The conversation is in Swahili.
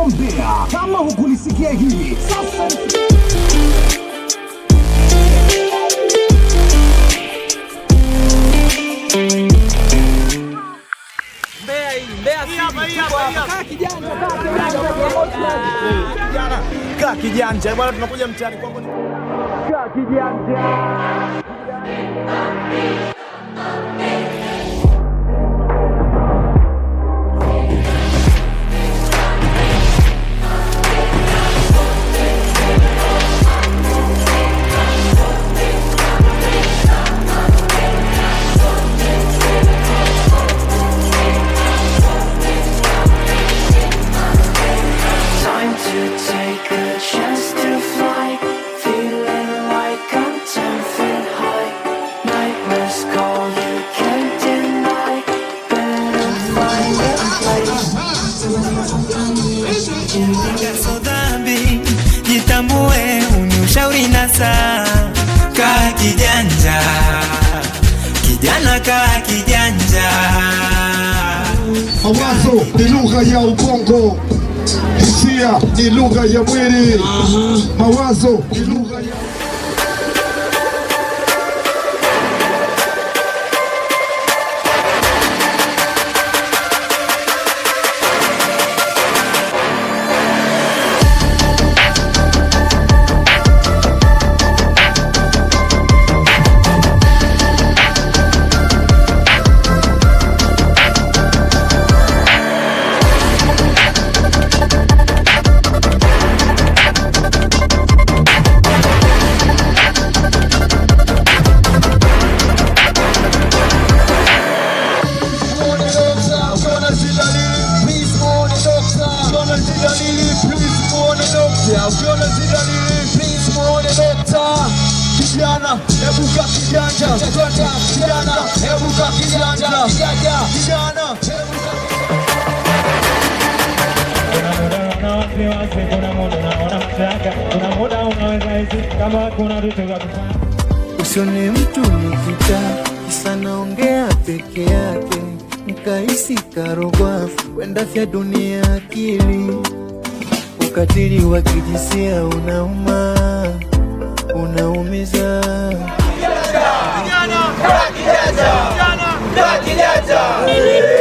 Mbeya. Kama hukulisikia hili sasa Kaa kijanja bwana, tunakuja mtaani kwako. Kaa kijanja. Jitambue, uniushauri nasa. Kaa kijanja, kijana kaa kijanja. Mawazo ni lugha ya ubongo, hisia ni lugha ya mwili. Mawazo ni lugha ya kijana, ebuka kijanja. Kijana, ebuka kijanja. Kijana, usione mtu nikita kisa naongea peke yake, mkaisi karogwa kwenda vya dunia akili. Ukatili wa kijinsia unauma, unaumiza. kijana, kijana, kijana, kijana.